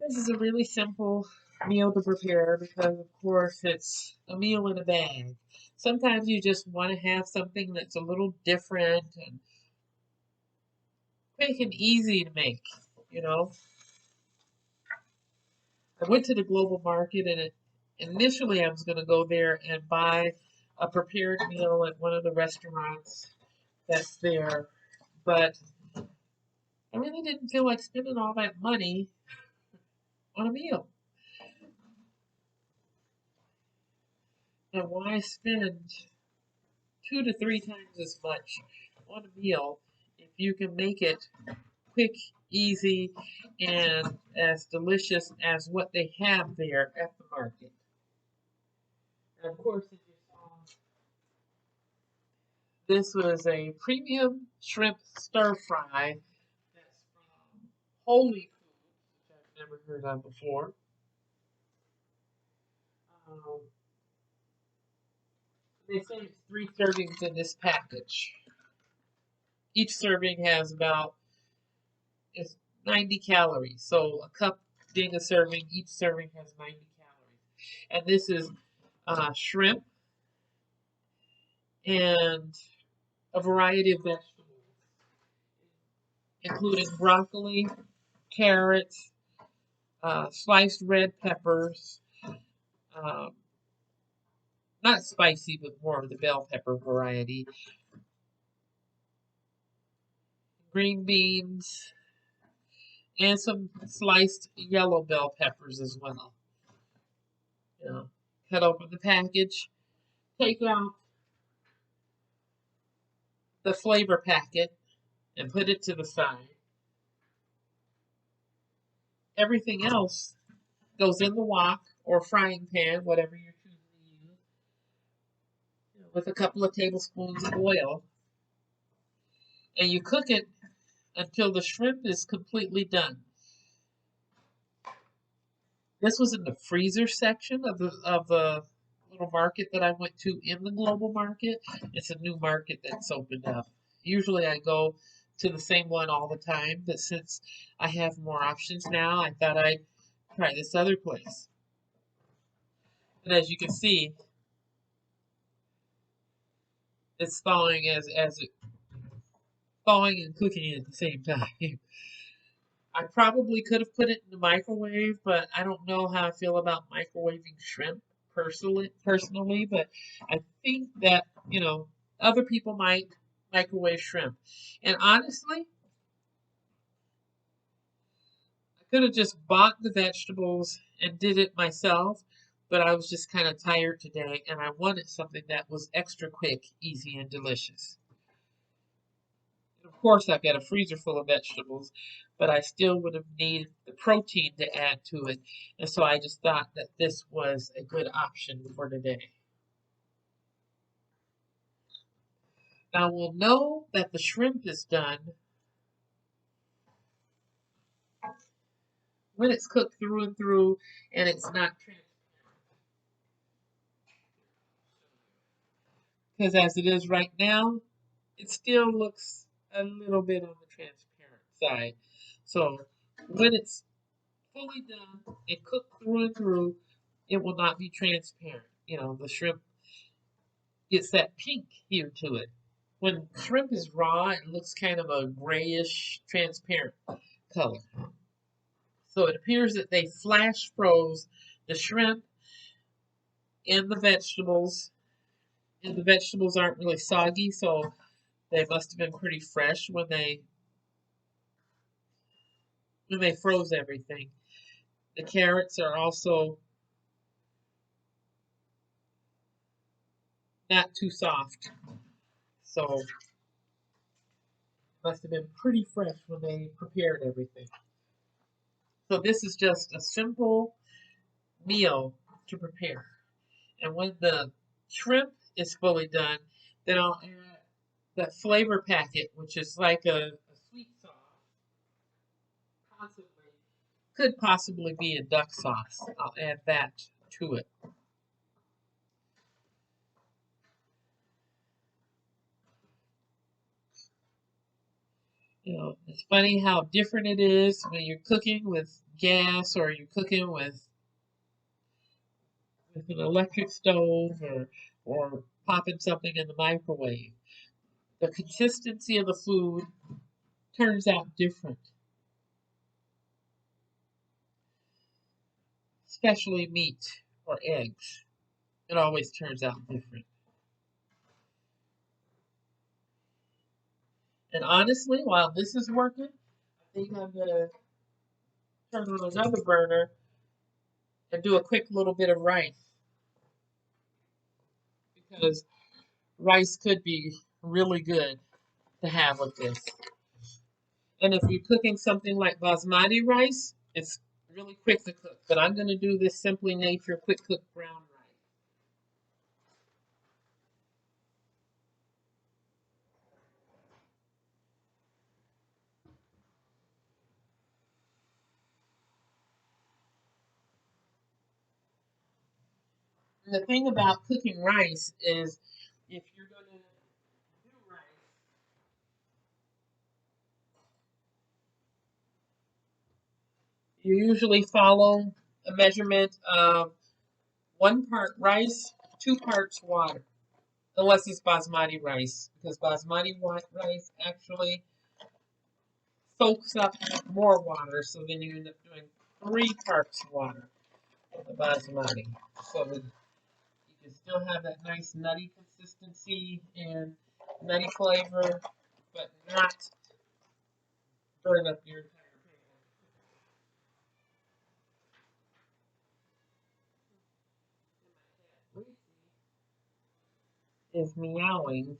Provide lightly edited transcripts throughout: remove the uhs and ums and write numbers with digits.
This is a really simple meal to prepare because, of course, it's a meal in a bag. Sometimes you just want to have something that's a little different and quick and easy to make. You know, I went to the global market and initially I was going to go there and buy a prepared meal at one of the restaurants that's there, but I really didn't feel like spending all that money on a meal. And why spend 2 to 3 times as much on a meal if you can make it quick, easy, and as delicious as what they have there at the market? And of course, as you saw, this was a premium shrimp stir fry that's from Holy Foods, which I've never heard of before. Um, they say it's 3 servings in this package. Each serving has about it's 90 calories. So a cup being a serving, each serving has 90 calories. And this is shrimp and a variety of vegetables, including broccoli, carrots, sliced red peppers, um, not spicy, but more of the bell pepper variety, green beans, and some sliced yellow bell peppers as well. You know, cut open the package, take out the flavor packet, and put it to the side. Everything else goes in the wok or frying pan, whatever you're choosing to use, with a couple of tablespoons of oil, and you cook it until the shrimp is completely done. This was in the freezer section of the little market that I went to in the global market. It's a new market that's opened up. Usually I go to the same one all the time, but since I have more options now, I thought I'd try this other place. And as you can see, it's thawing as it thawing and cooking at the same time. I probably could have put it in the microwave, but I don't know how I feel about microwaving shrimp personally, but I think that, other people might microwave shrimp. And honestly, I could have just bought the vegetables and did it myself, but I was just kind of tired today and I wanted something that was extra quick, easy, and delicious. Of course, I've got a freezer full of vegetables, but I still would have needed the protein to add to it. And so I just thought that this was a good option for today. Now we'll know that the shrimp is done when it's cooked through and through and it's not transparent. Because as it is right now, it still looks a little bit on the transparent side. So when it's fully done and cooked through and through, it will not be transparent. The shrimp gets that pink hue to it. When shrimp is raw, it looks kind of a grayish, transparent color. So it appears that they flash froze the shrimp and the vegetables, and the vegetables aren't really soggy, so they must have been pretty fresh when they froze everything. The carrots are also not too soft. So Must have been pretty fresh when they prepared everything. So this is just a simple meal to prepare. And when the shrimp is fully done, then I'll add that flavor packet, which is like a sweet sauce, possibly could possibly be a duck sauce. I'll add that to it. You know, it's funny how different it is when you're cooking with gas or you're cooking with an electric stove or popping something in the microwave. The consistency of the food turns out different, especially meat or eggs. It always turns out different. And honestly, while this is working, I think I'm gonna turn on another burner and do a quick little bit of rice because rice could be really good to have with this. And if you're cooking something like basmati rice, it's really quick to cook. But I'm going to do this Simply Nature quick cook brown rice. And the thing about cooking rice is if you're going to do rice, you usually follow a measurement of 1 part rice, 2 parts water, unless it's basmati rice, because basmati rice actually soaks up more water, so then you end up doing 3 parts water of the basmati. So you can still have that nice nutty consistency and nutty flavor, but not burn up your entire pan. Is meowing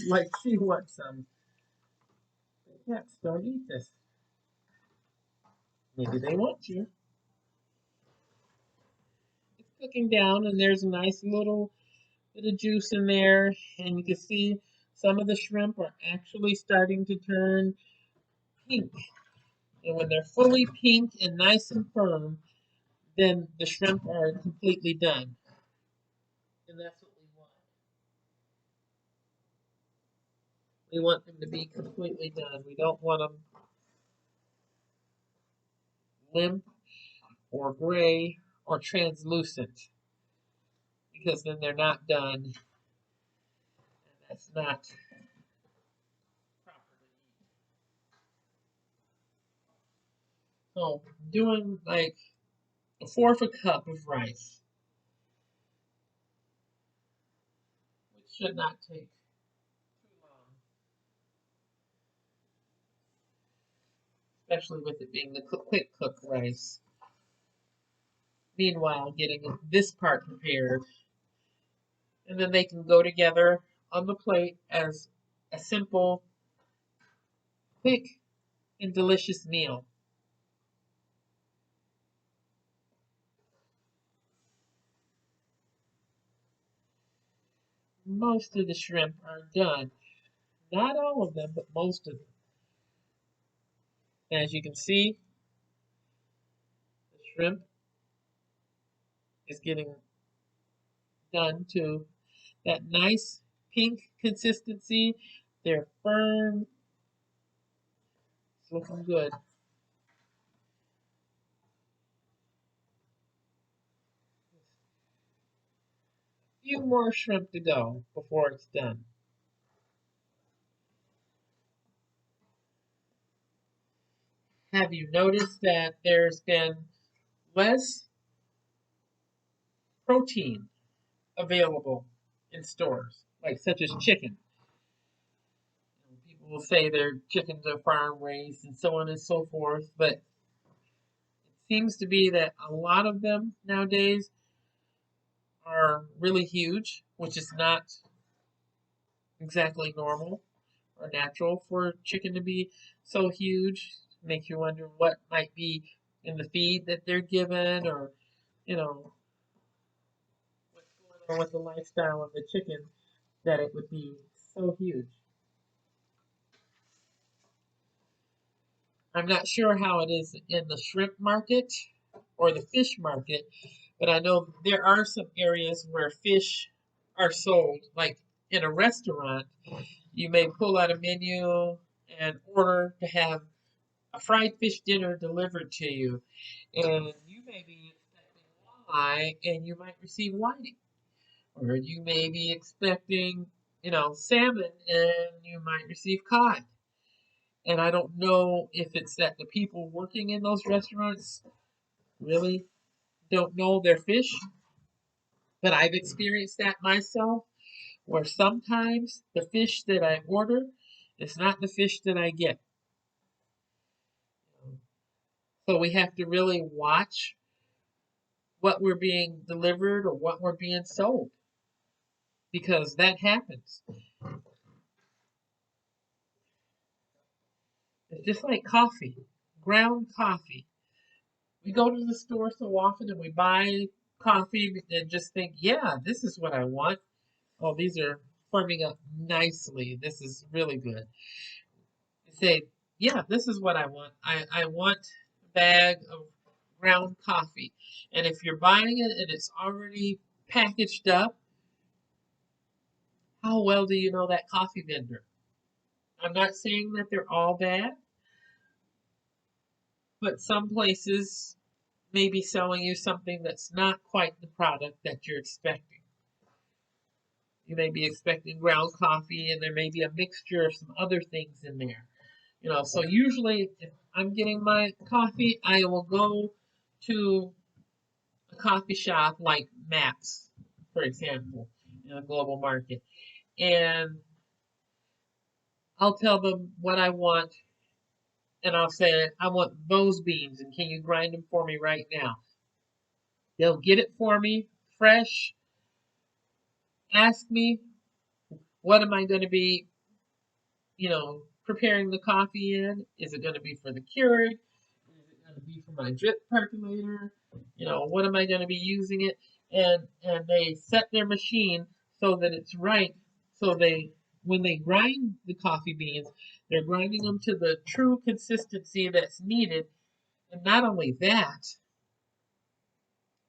like she wants some. The cats don't eat this. Maybe they want you. It's cooking down, and there's a nice little bit of juice in there, and you can see some of the shrimp are actually starting to turn pink. And when they're fully pink and nice and firm, then the shrimp are completely done. And that's what we want. We want them to be completely done. We don't want them limp or gray or translucent because then they're not done. And that's not properly. So doing like a fourth a cup of rice, which should not take too long, especially with it being the quick cook rice. Meanwhile, getting this part prepared, and then they can go together on the plate as a simple, quick, and delicious meal. Most of the shrimp are done. Not all of them, but most of them. As you can see, the shrimp is getting done to that nice pink consistency. They're firm. It's looking good. A few more shrimp to go before it's done. Have you noticed that there's been less protein available in stores, like such as chicken? People will say their chickens are farm raised and so on and so forth, but it seems to be that a lot of them nowadays are really huge, which is not exactly normal, or natural for chicken to be so huge. Make you wonder what might be in the feed that they're given, or you know what's going on with the lifestyle of the chicken that it would be so huge. I'm not sure how it is in the shrimp market or the fish market, but I know there are some areas where fish are sold, like in a restaurant. You may pull out a menu and order to have a fried fish dinner delivered to you, and you may be expecting walleye, and you might receive whiting, or you may be expecting, salmon, and you might receive cod. And I don't know if it's that the people working in those restaurants really don't know their fish, but I've experienced that myself, where sometimes the fish that I order is not the fish that I get. So we have to really watch what we're being delivered or what we're being sold, because that happens. It's just like coffee, ground coffee. We go to the store so often and we buy coffee and just think, yeah, this is what I want. Oh, these are forming up nicely. This is really good. You say, yeah, this is what I want. I want a bag of ground coffee. And if you're buying it and it's already packaged up, how well do you know that coffee vendor? I'm not saying that they're all bad, but some places may be selling you something that's not quite the product that you're expecting. You may be expecting ground coffee and there may be a mixture of some other things in there. So usually if I'm getting my coffee, I will go to a coffee shop like Maps, for example, in a global market. And I'll tell them what I want, and I'll say, I want those beans, and can you grind them for me right now? They'll get it for me fresh, ask me, what am I going to be, preparing the coffee in? Is it going to be for the Keurig? Is it going to be for my drip percolator? What am I going to be using it? And they set their machine so that it's right. So when they grind the coffee beans, they're grinding them to the true consistency that's needed. And not only that,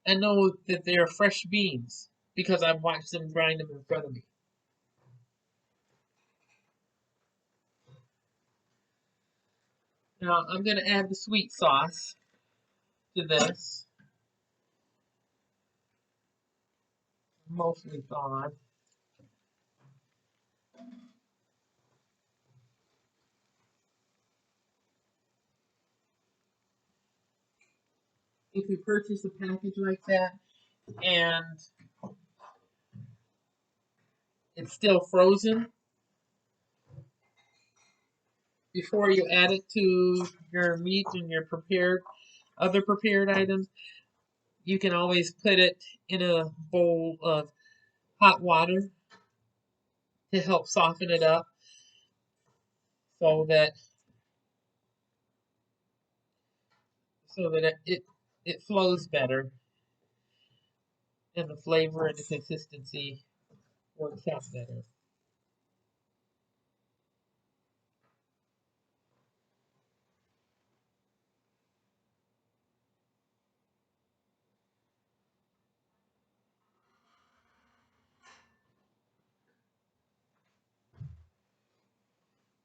I know that they're fresh beans because I've watched them grind them in front of me. Now I'm going to add the sweet sauce to this, mostly thawed. If you purchase a package like that and it's still frozen, before you add it to your meat and your other prepared items, you can always put it in a bowl of hot water to help soften it up so that it flows better and the flavor and the consistency works out better.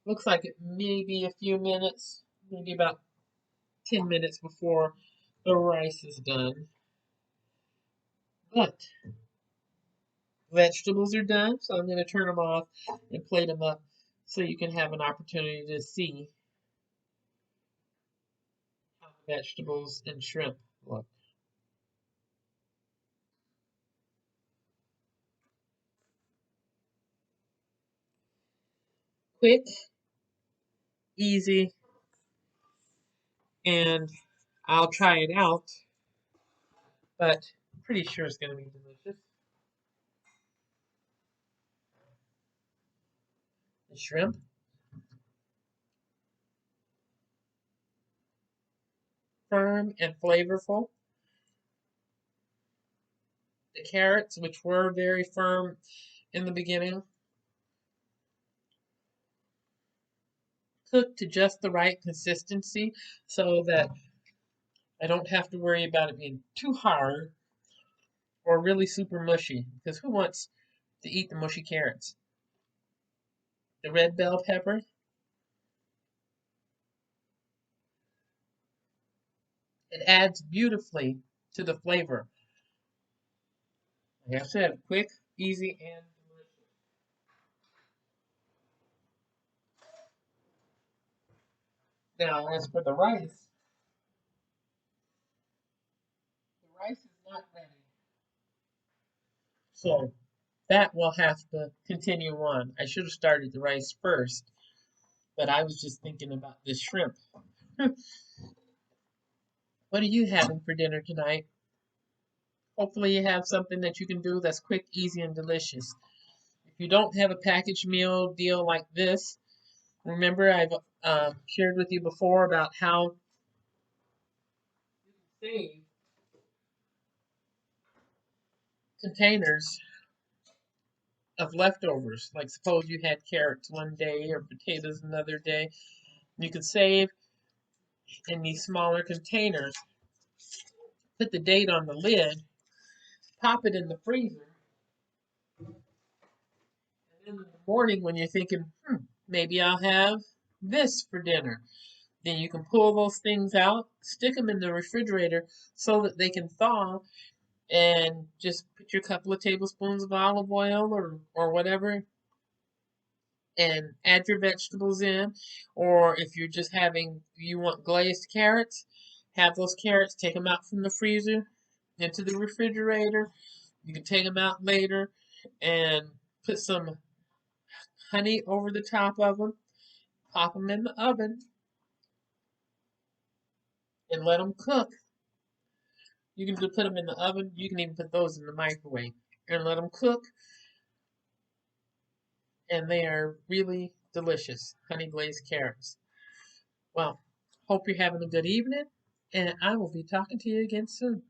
Looks like it may be a few minutes, maybe about 10 minutes before the rice is done. But vegetables are done, so I'm going to turn them off and plate them up so you can have an opportunity to see how the vegetables and shrimp look. Quick, easy, and I'll try it out, but pretty sure it's going to be delicious. The shrimp, firm and flavorful. The carrots, which were very firm in the beginning, cooked to just the right consistency so that I don't have to worry about it being too hard or really super mushy. Because who wants to eat the mushy carrots? The red bell pepper, it adds beautifully to the flavor. Like I said, quick, easy, and delicious. Now, as for the rice is not ready. So that will have to continue on. I should have started the rice first, but I was just thinking about this shrimp. What are you having for dinner tonight? Hopefully, you have something that you can do that's quick, easy, and delicious. If you don't have a packaged meal deal like this, remember I've shared with you before about how you can save containers of leftovers. Like suppose you had carrots one day or potatoes another day. You can save in these smaller containers, put the date on the lid, pop it in the freezer, and then in the morning when you're thinking, maybe I'll have this for dinner. Then you can pull those things out, stick them in the refrigerator so that they can thaw, and just put your couple of tablespoons of olive oil or whatever and add your vegetables in. Or if you're just you want glazed carrots, have those carrots, take them out from the freezer into the refrigerator. You can take them out later and put some honey over the top of them, pop them in the oven, and let them cook. You can just put them in the oven. You can even put those in the microwave and let them cook. And they are really delicious honey glazed carrots. Well, hope you're having a good evening, and I will be talking to you again soon.